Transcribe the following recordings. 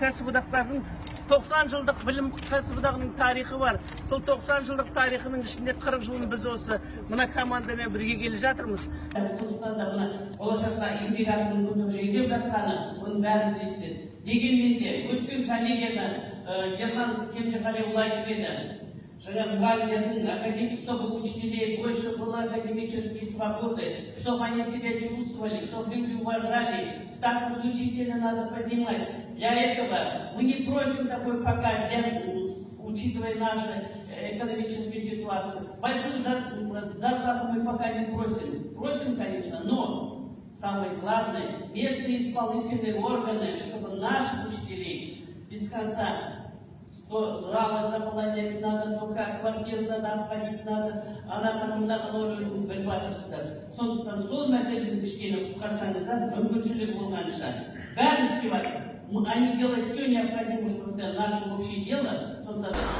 кәсіподақтардың 90 жылдық білім кәсіподағының тарихы бар. Сол 90 жылдық тарихының ішінде 40 жылын біз осы мына командамен бірге келе жатырмыз. Сондықтан да мына болашақта еңбек ақының көтеріліп жатқаны, оның бәрін білесіздер. Дегенмен де өткен коллегияны Герман Кенжеғалиұлы айтып еді. Мұғалімдердің академик, чтобы учителей больше было академической свободы, чтобы они себя чувствовали, чтобы люди уважали. Статус учителя надо поднимать. Для этого мы не просим такой пока, учитывая нашу экономическую ситуацию. Большую зарплату мы пока не просим. Просим, конечно, но самое главное, местные исполнительные органы, чтобы наших учителей без конца залы заполнять надо, только квартиру надо обходить надо, она там нағылы біліп жатырсыздар. Сондықтан сол мәселені кішкене қарсаңыздар, мүмкіншілік болғанша. Бәрін істеп жатыр. Они делают все необходимое, чтобы это наше общее дело.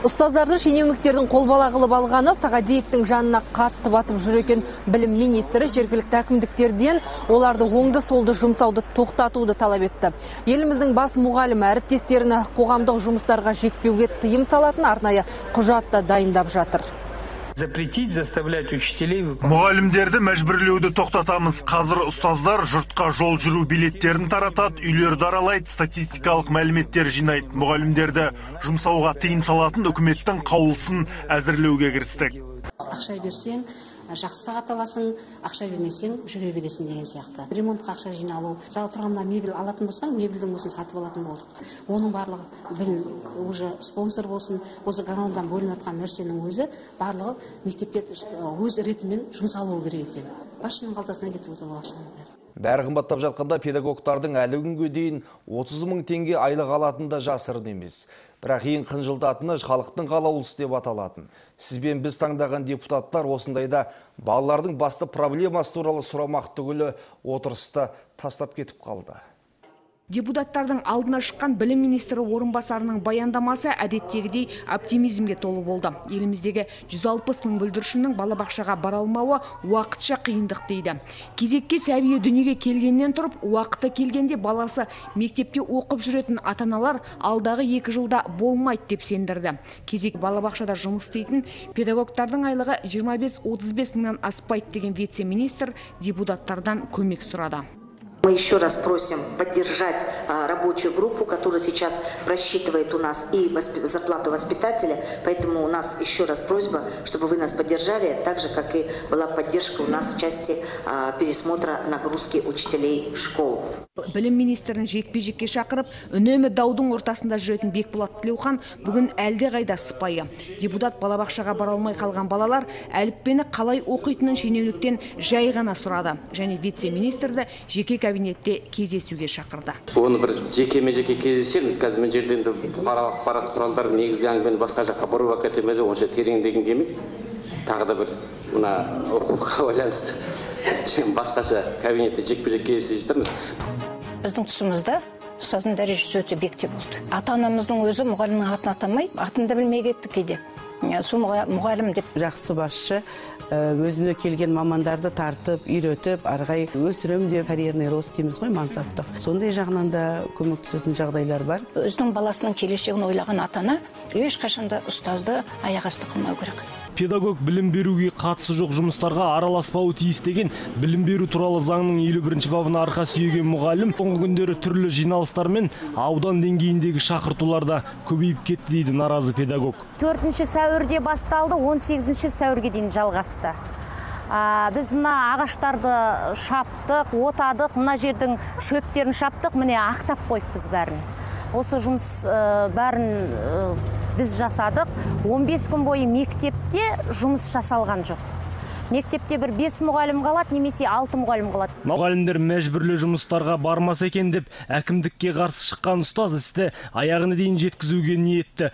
Ұстаздарды шенеуніктердің қолбала қылып алғаны Сағадиевтің жанына қатты батып жүр екен. Білім министрі жергілікті әкімдіктерден оларды оңды солды жұмсауды тоқтатуды талап етті. Еліміздің бас мұғалімі әріптестеріне қоғамдық жұмыстарға жетпеуге тыйым салатын арнайы құжатты дайындап жатыр. Запретить, заставлять учителей. Мұғалімдерді мәжбүрлеуді тоқтатамыз. Қазір ұстаздар жұртқа жол жүру билеттерін таратады, үйлерді аралайды, статистикалық мәліметтер жинайды. Мұғалімдерді жұмсауға тыйым салатын үкіметтің қаулысын әзірлеуге кірістік. Ақша берсең, жақсы сағат аласың, ақша бермесең, жүре бересің деген сияқты. Ремонтқа ақша жиналу. Зал тұрғанда мебель алатын болсаң, мебельдің өзін сатып алатын болдық. Оның барлығы уже спонсор болсын, осы гарондан бөлініп жатқан нәрсенің өзі барлығы мектепке өз ретімен жұмсалуы керек екен. Басшының қалтасына кетіп отыр ақшаның бәрі. Бәрі қымбаттап жатқанда педагогтардың әлі күнге дейін 30 мың теңге айлық алатыны да жасырын емес. Бірақ ең қынжылтатыны халықтың қалаулысы деп аталатын. Сіз бен біз таңдаған депутаттар осындайда балалардың басты проблемасы туралы сұрамақ түгілі отырысты тастап кетіп қалды. Депутаттардың алдына шыққан білім министрі орынбасарының баяндамасы әдеттегідей оптимизмге толы болды. Еліміздегі 160 мың бүлдіршіннің балабақшаға бара алмауы уақытша қиындық дейді. Кезекке сәбиі дүниеге келгеннен тұрып, уақыты келгенде баласы мектепте оқып жүретін ата-аналар алдағы 2 жылда болмайды деп сендірді. Кезек балабақшада жұмыс істейтін педагогтардың айлығы 25-35 мыңнан аспайды деген вице-министр депутаттардан көмек сұрады. Мы еще раз просим поддержать рабочую группу, которая сейчас просчитывает у нас и зарплату воспитателя. Поэтому у нас еще раз просьба, чтобы вы нас поддержали, так же, как и была поддержка у нас в части пересмотра нагрузки учителей школ. Білім министрін жекпе-жекке шақырып, үнемі даудың ортасында жүретін Бекболат Тілеухан бүгін әлде қайда сыпайы. Депутат балабақшаға бара алмай қалған балалар әліппені қалай оқитынын шенеуніктен жай ғана сұрады. Және вице-министрді жеке кабинетте кездесуге шақырды. Оны бір жеке-жеке кездесеміз. Қазір мен жерден де бұқаралық ақпарат құралдары негізгі әңгімені басқа жаққа бұрып әкетемеді, онша тереңдеген келмейді. Тағы да бір мына оқулыққа байланысты басқаша кабинетте жекпе-жекке кездесіп жатырмыз. Біздің тұсымызда ұстаздың дәрежесі өте биікте болды. Ата-анамыздың өзі мұғалімнің атын атамай, атын да білмей кетті кейде. Сол мұғалім деп. Жақсы басшы өзіне келген мамандарды тартып, үйретіп, арғай өсірем деп карьерный рост дейміз ғой, мансаптық. Сондай жағынан да көмектесетін жағдайлар бар. Өзінің баласының келешегін ойлаған ата-ана ешқашанда ұстазды аяқ асты қылмау керек. Педагог білім беруге қатысы жоқ жұмыстарға араласпауы тиіс деген білім беру туралы заңның 51 бабына арқа сүйеген мұғалім соңғы күндері түрлі жиналыстар мен аудан деңгейіндегі шақыртуларда көбейіп кетті дейді наразы педагог. 4 сәуірде басталды, 18 сәуірге дейін жалғасты. Біз мына ағаштарды шаптық, отадық, мына жердің шөптерін шаптық, міне ақтап қойыппыз бәрін. Осы жұмыс бәрін біз жасадық. 15 күн бойы мектепте жұмыс жасалған жоқ. Мектепте бір 5 мұғалім қалады, немесе 6 мұғалім қалады. Мұғалімдер мәжбүрлі жұмыстарға бармас екен деп әкімдікке қарсы шыққан ұстаз істі аяғына дейін жеткізуге ниетті.